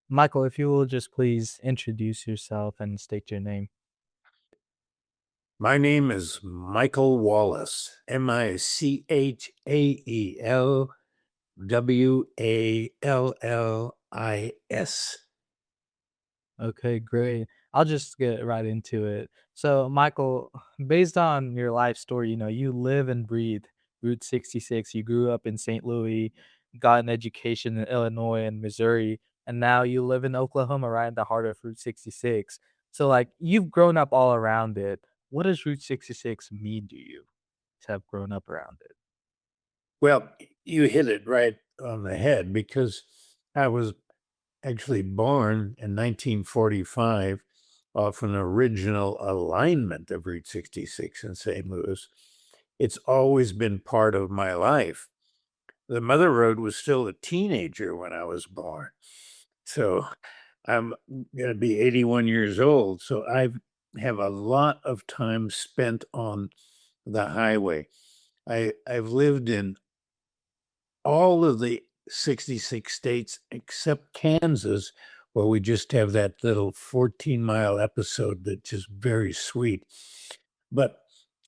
Michael, if you will just please introduce yourself and state your name. My name is Michael Wallis, Michaelwallis. Okay, great. I'll just get right into it. So, Michael, based on your life story, you live and breathe Route 66. You grew up in St. Louis, got an education in Illinois and Missouri, and now you live in Oklahoma, right in the heart of Route 66. So, like, you've grown up all around it. What does Route 66 mean to you to have grown up around it? Well, you hit it right on the head because I was actually born in 1945 off an original alignment of Route 66 in St. Louis. It's always been part of my life. The Mother Road was still a teenager when I was born. So I'm going to be 81 years old. So I have a lot of time spent on the highway. I've lived in all of the 66 states except Kansas, where we just have that little 14-mile episode that's just very sweet. But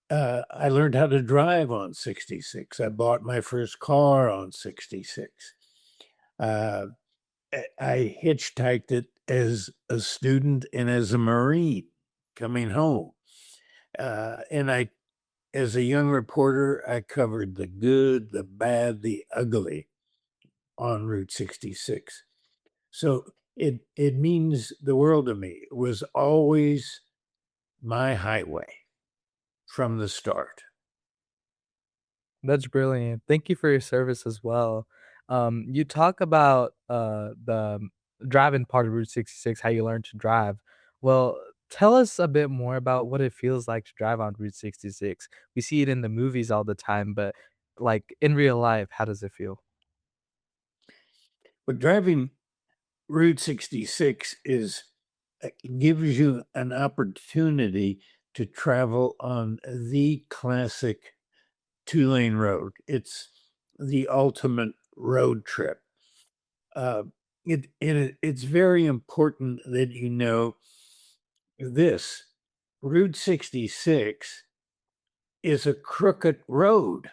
I learned how to drive on 66. I bought my first car on 66. Uh, I hitchhiked it as a student and as a Marine coming home. And as a young reporter, I covered the good, the bad, the ugly on Route 66. So it means the world to me. It was always my highway from the start. That's brilliant. Thank you for your service as well. You talk about the driving part of Route 66, how you learned to drive. Well, tell us a bit more about what it feels like to drive on Route 66. We see it in the movies all the time, but like in real life, how does it feel? But driving Route 66 gives you an opportunity to travel on the classic two-lane road. It's the ultimate road trip. Uh, it's very important that you know this. Route 66 is a crooked road.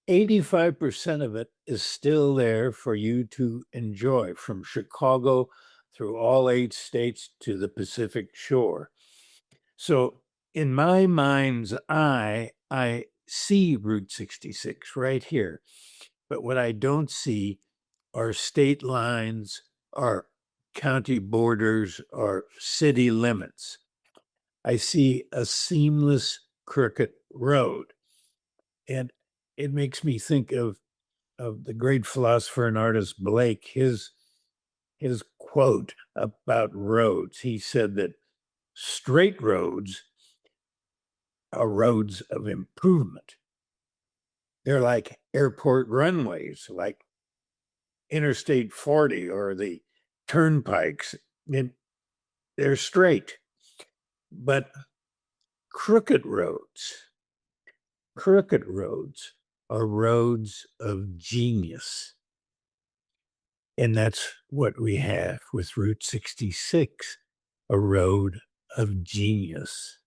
85% of it is still there for you to enjoy from Chicago through all 8 states to the Pacific shore. So, in my mind's eye, I see Route 66 right here. But what I don't see are state lines, are county borders, or city limits. I see a seamless crooked road. And it makes me think of the great philosopher and artist Blake, his quote about roads. He said that straight roads are roads of improvement. They're like airport runways, like Interstate 40 or the turnpikes. They're straight, but crooked roads, crooked roads are roads of genius. And that's what we have with Route 66, a road of genius.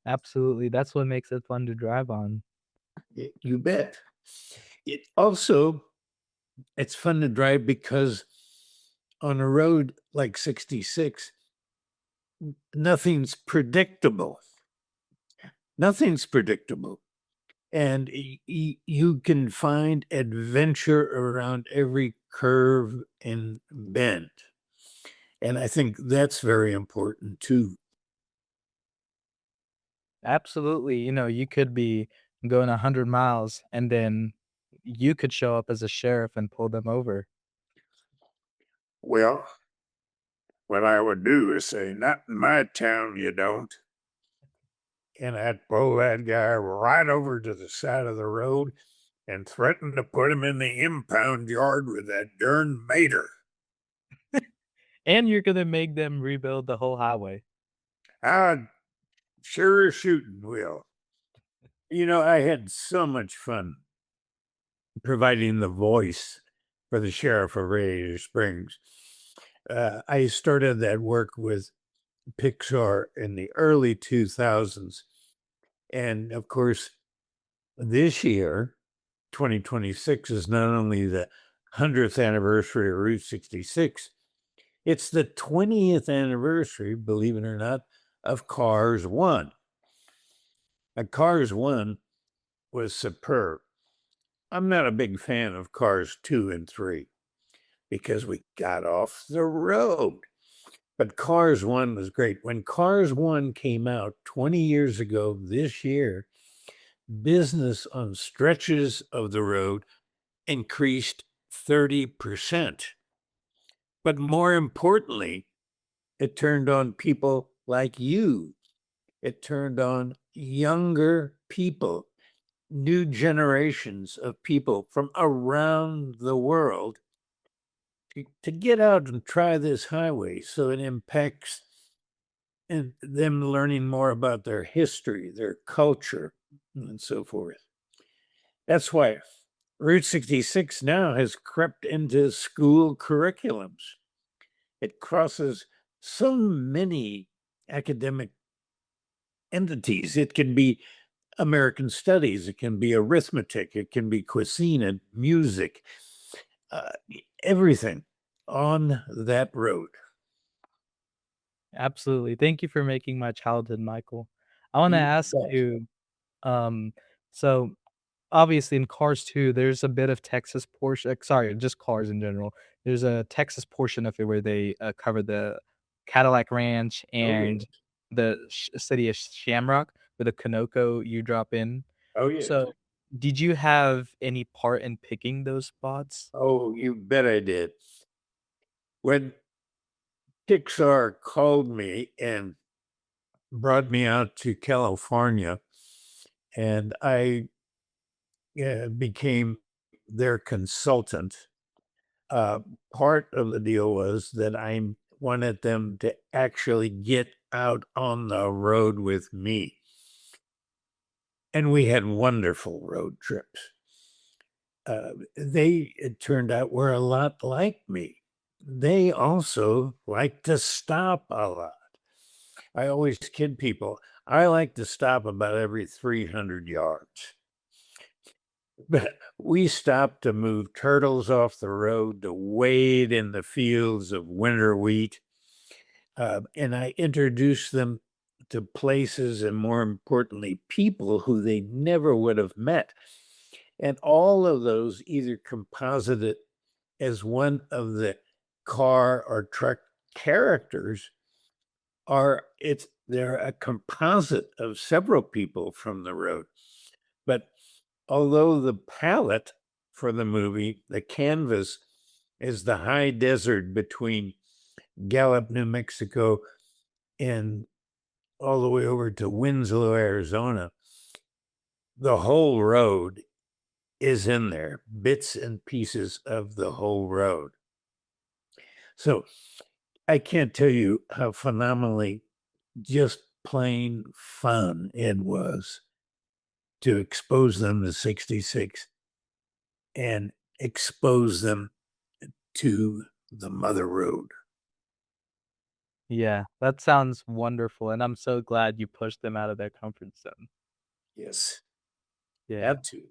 Absolutely. That's what makes it fun to drive on. You bet. It also it's fun to drive because on a road like 66, nothing's predictable. Nothing's predictable. And you can find adventure around every curve and bend. And I think that's very important too. Absolutely. You could be going 100 miles and then you could show up as a sheriff and pull them over. Well, what I would do is say, "Not in my town, you don't." And I'd pull that guy right over to the side of the road and threaten to put him in the impound yard with that darn mater. And you're gonna make them rebuild the whole highway. I'd sure as shooting will. I had so much fun providing the voice for the sheriff of Radiator Springs. I started that work with Pixar in the early 2000s. And of course, this year, 2026, is not only the 100th anniversary of Route 66, it's the 20th anniversary, believe it or not, of Cars 1. Cars 1 was superb. I'm not a big fan of Cars 2 and 3 because we got off the road. But Cars 1 was great. When Cars 1 came out 20 years ago this year, business on stretches of the road increased 30%. But more importantly, it turned on people like you. It turned on younger people, new generations of people from around the world to get out and try this highway. So it impacts and them learning more about their history, their culture, and so forth. That's why Route 66 now has crept into school curriculums. It crosses so many academic entities. It can be American studies, it can be arithmetic, it can be cuisine and music, uh, everything on that road. Absolutely. Thank you for making my childhood, Michael. I wanna You ask bet. you, um, so obviously in Cars 2, there's a bit of Texas portion sorry, just Cars in general. There's a Texas portion of it where they, cover the Cadillac Ranch Oh, yeah. and the city of Shamrock with the Conoco you drop in. Oh, yes. So, did you have any part in picking those spots? Oh, you bet I did. When Pixar called me and brought me out to California, and I became their consultant. Uh, Part of the deal was that I wanted them to actually get out on the road with me. And we had wonderful road trips. They, it turned out, were a lot like me. They also like to stop a lot. I always kid people, I like to stop about every 300 yards. But we stopped to move turtles off the road, to wade in the fields of winter wheat. And I introduced them to places and, more importantly, people who they never would have met. And all of those either composited as one of the car or truck characters, or they're a composite of several people from the road. But although the palette for the movie, the canvas, is the high desert between Gallup, New Mexico, and all the way over to Winslow, Arizona, the whole road is in there, bits and pieces of the whole road. So I can't tell you how phenomenally just plain fun it was to expose them to 66 and expose them to the mother road. Yeah, that sounds wonderful, and I'm so glad you pushed them out of their comfort zone. Yes, Yeah. had to.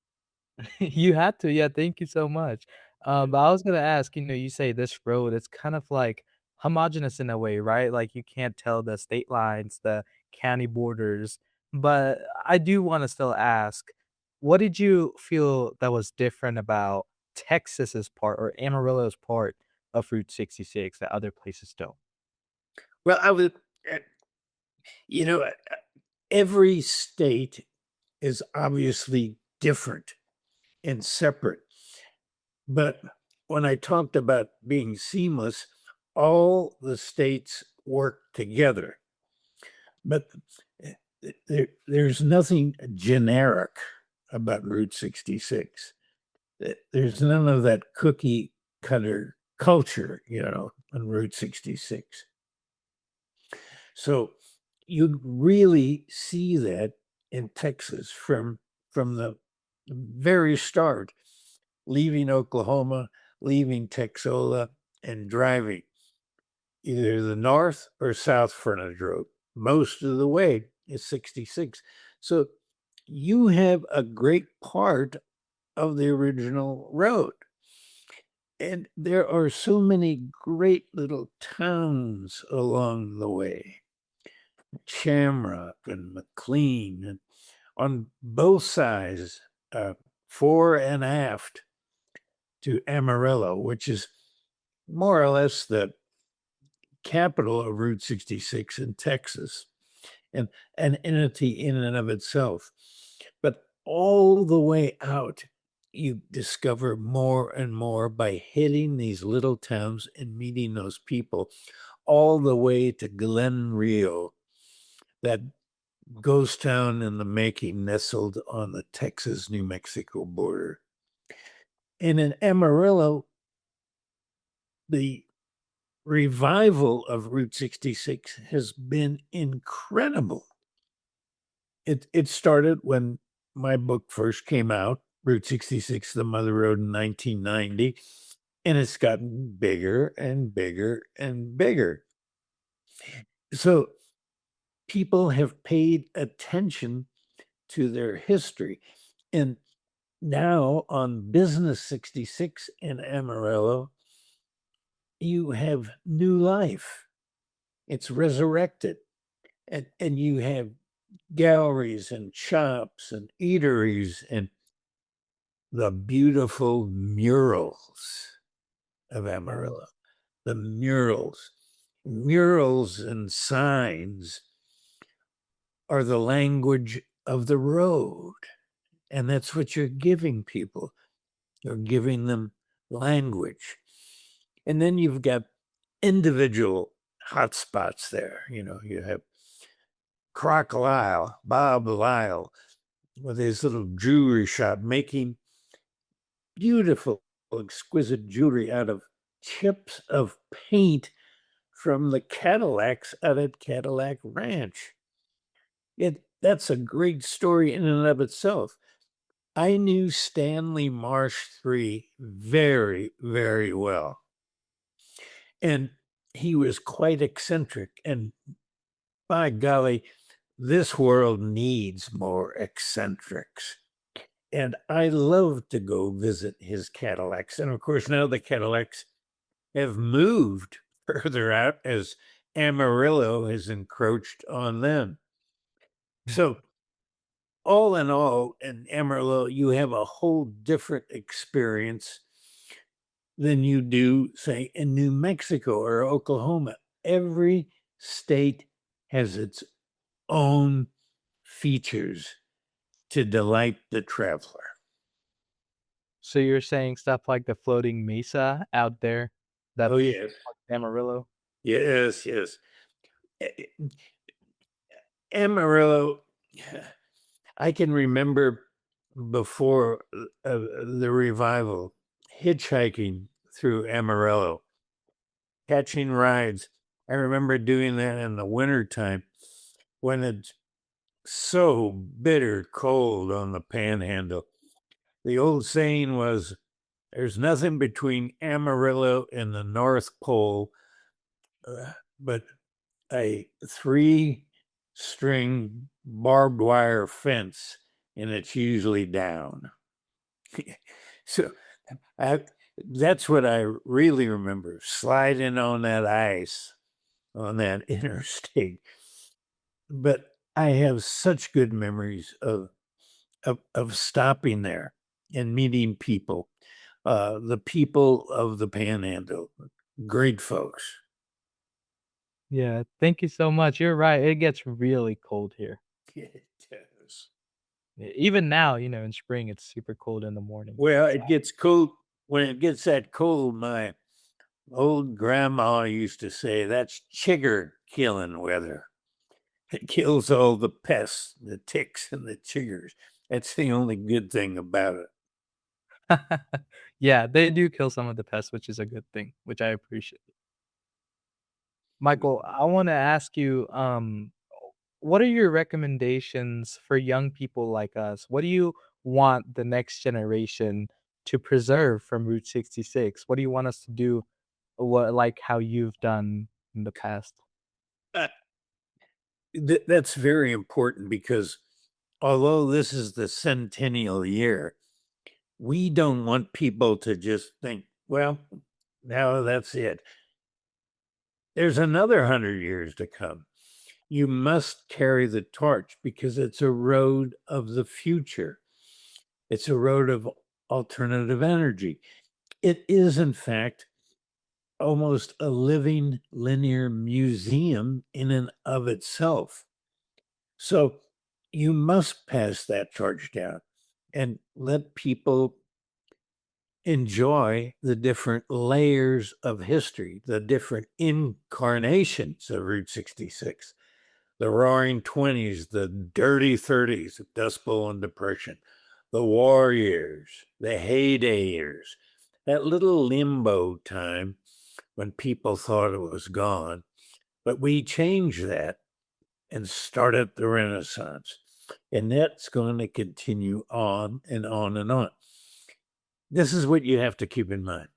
You had to, yeah, thank you so much. Yeah. But I was gonna ask, you say this road, it's kind of like homogeneous in a way, right? Like you can't tell the state lines, the county borders. But I do wanna still ask, what did you feel that was different about Texas's part or Amarillo's part of Route 66 that other places don't? Well, I was, uh, you know, every state is obviously different and separate. But when I talked about being seamless, all the states work together. But there's nothing generic about Route 66. There's none of that cookie cutter culture, on Route 66. So you really see that in Texas from the very start, leaving Oklahoma, leaving Texola and driving either the north or south frontage road. Most of the way is 66. So you have a great part of the original road. And there are so many great little towns along the way. Shamrock and McLean, and on both sides, fore and aft to Amarillo, which is more or less the capital of Route 66 in Texas, and an entity in and of itself. But all the way out, you discover more and more by hitting these little towns and meeting those people, all the way to Glen Rio, that ghost town in the making, nestled on the Texas New Mexico border. And in Amarillo, the revival of Route 66 has been incredible. It started when my book first came out, Route 66, The Mother Road, in 1990, and it's gotten bigger and bigger and bigger. So people have paid attention to their history. And now on Business 66 in Amarillo, you have new life. It's resurrected. And you have galleries and shops and eateries and the beautiful murals of Wow. Amarillo. The murals. Murals and signs are the language of the road. And that's what you're giving people. You're giving them language. And then you've got individual hotspots there. You know, you have Crocodile, Bob Lyle, with his little jewelry shop making beautiful, exquisite jewelry out of chips of paint from the Cadillacs out at Cadillac Ranch. That's a great story in and of itself. I knew Stanley Marsh III very, very well. And he was quite eccentric. And by golly, this world needs more eccentrics. And I love to go visit his Cadillacs. And of course, now the Cadillacs have moved further out as Amarillo has encroached on them. So, all in all, in Amarillo, you have a whole different experience than you do, say, in New Mexico or Oklahoma. Every state has its own features to delight the traveler. So you're saying stuff like the floating mesa out there, Oh, that's yes. Amarillo? Yes, yes. A- Amarillo, I can remember before the revival, hitchhiking through Amarillo, catching rides. I remember doing that in the wintertime when it's so bitter cold on the panhandle. The old saying was, there's nothing between Amarillo and the North Pole but a three-string barbed wire fence, and it's usually down. So I, that's what I really remember, sliding on that ice on that interstate. But I have such good memories of stopping there and meeting people, the people of the Panhandle, great folks. Yeah, thank you so much. You're right, it gets really cold here. It does. Even now, in spring, it's super cold in the morning. Well, it gets cold. When it gets that cold, my old grandma used to say, that's chigger killing weather. It kills all the pests, the ticks and the chiggers. That's the only good thing about it. Yeah, they do kill some of the pests, which is a good thing, which I appreciate. Michael, I wanna ask you, what are your recommendations for young people like us? What do you want the next generation to preserve from Route 66? What do you want us to do, what like how you've done in the past? Uh, that's very important because although this is the centennial year, we don't want people to just think, well, now that's it. There's another 100 years to come. You must carry the torch because it's a road of the future. It's a road of alternative energy. It is, in fact, almost a living linear museum in and of itself. So you must pass that torch down and let people enjoy the different layers of history, the different incarnations of Route 66, the roaring 20s, the dirty 30s, Dust Bowl and Depression, the war years, the heyday years, that little limbo time when people thought it was gone. But we changed that and started the Renaissance. And that's going to continue on and on and on. This is what you have to keep in mind.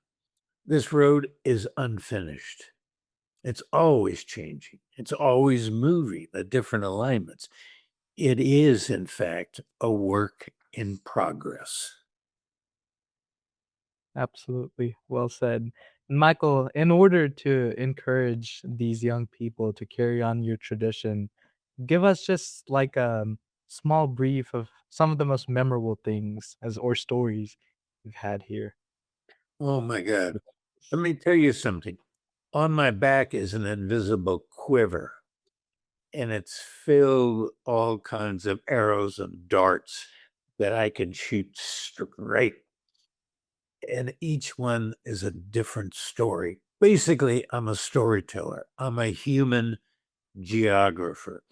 This road is unfinished. It's always changing. It's always moving at different alignments. It is, in fact, a work in progress. Absolutely. Well said. Michael, in order to encourage these young people to carry on your tradition, give us just like a small brief of some of the most memorable things as or stories you've had here. Oh my God. Let me tell you something. On my back is an invisible quiver, and it's filled all kinds of arrows and darts that I can shoot straight. And each one is a different story. Basically, I'm a storyteller. I'm a human geographer.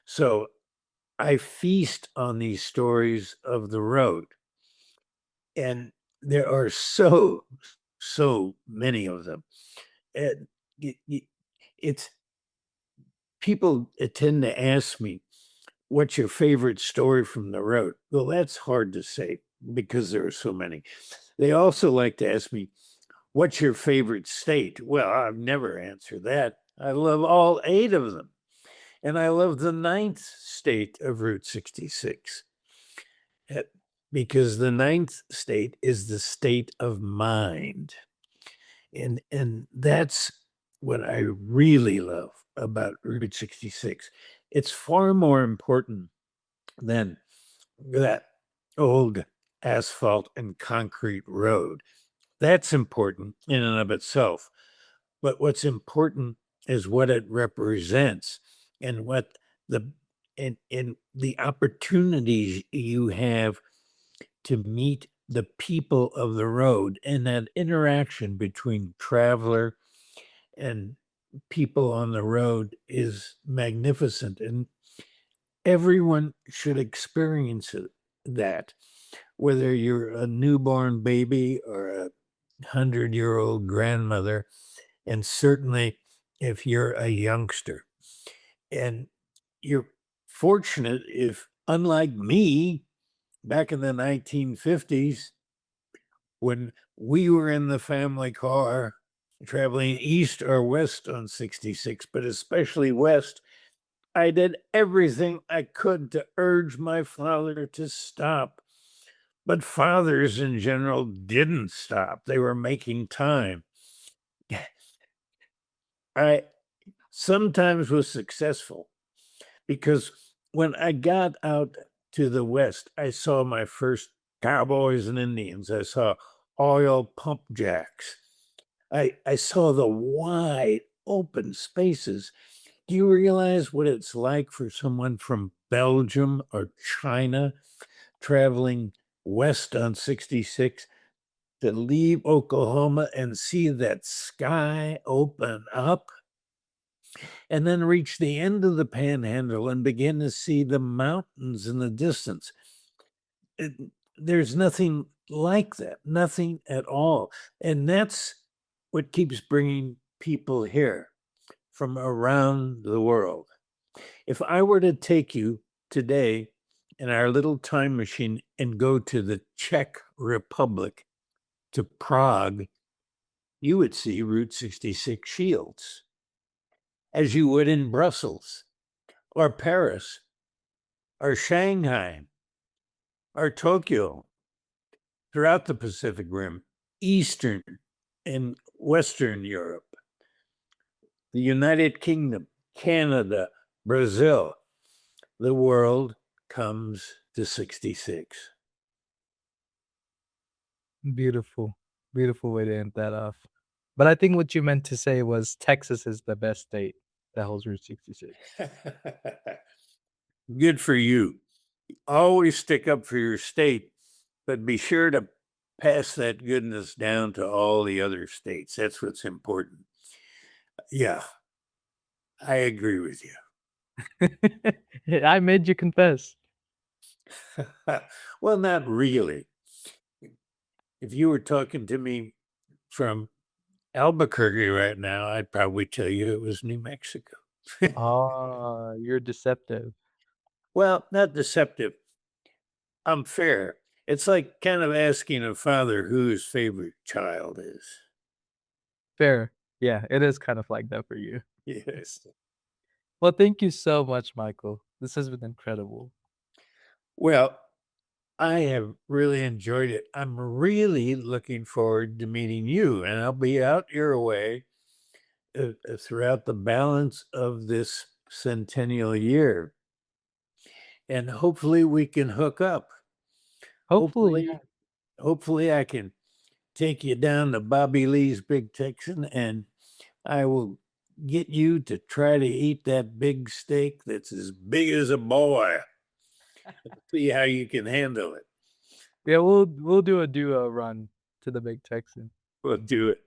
So I feast on these stories of the road. And there are so many of them. And it's people tend to ask me, what's your favorite story from the road? Well, that's hard to say because there are so many. They also like to ask me, what's your favorite state? Well, I've never answered that. I love all eight of them. And I love the ninth state of Route 66 eh, because the ninth state is the state of mind. And that's what I really love about Route 66. It's far more important than that old asphalt and concrete road. That's important in and of itself. But what's important is what it represents and what the and the opportunities you have to meet the people of the road and that interaction between traveler and people on the road is magnificent and everyone should experience that whether you're a newborn baby or a 100-year-old grandmother and certainly if you're a youngster and you're fortunate if unlike me back in the 1950s when we were in the family car traveling east or west on 66, but especially west, I did everything I could to urge my father to stop. But fathers in general didn't stop. They were making time. I sometimes was successful because when I got out to the west, I saw my first cowboys and Indians. I saw oil pump jacks. I saw the wide open spaces. Do you realize what it's like for someone from Belgium or China traveling west on 66 to leave Oklahoma and see that sky open up and then reach the end of the panhandle and begin to see the mountains in the distance? It- there's nothing like that, nothing at all. And that's what keeps bringing people here from around the world. If I were to take you today in our little time machine and go to the Czech Republic to Prague, you would see Route 66 shields, as you would in Brussels or Paris or Shanghai or Tokyo, throughout the Pacific Rim, Eastern and Western Europe, the United Kingdom, Canada, Brazil. The world comes to 66. Beautiful. Beautiful way to end that off. But I think what you meant to say was Texas is the best state that holds Route 66. Good for you. Always stick up for your state, but be sure to pass that goodness down to all the other states. That's what's important. Yeah, I agree with you. I made you confess. Well, not really. If you were talking to me from Albuquerque right now, I'd probably tell you it was New Mexico. Ah, you're deceptive. Well, not deceptive. I'm fair. It's like kind of asking a father who his favorite child is. Fair. Yeah, it is kind of like that for you. Yes. Well, thank you so much, Michael. This has been incredible. Well, I have really enjoyed it. I'm really looking forward to meeting you, and I'll be out your way throughout the balance of this centennial year. And hopefully we can hook up. Hopefully, yeah. Hopefully, hopefully I can take you down to Bobby Lee's Big Texan and I will get you to try to eat that big steak that's as big as a boy. See how you can handle it. Yeah, we'll do a duo run to the Big Texan. We'll do it.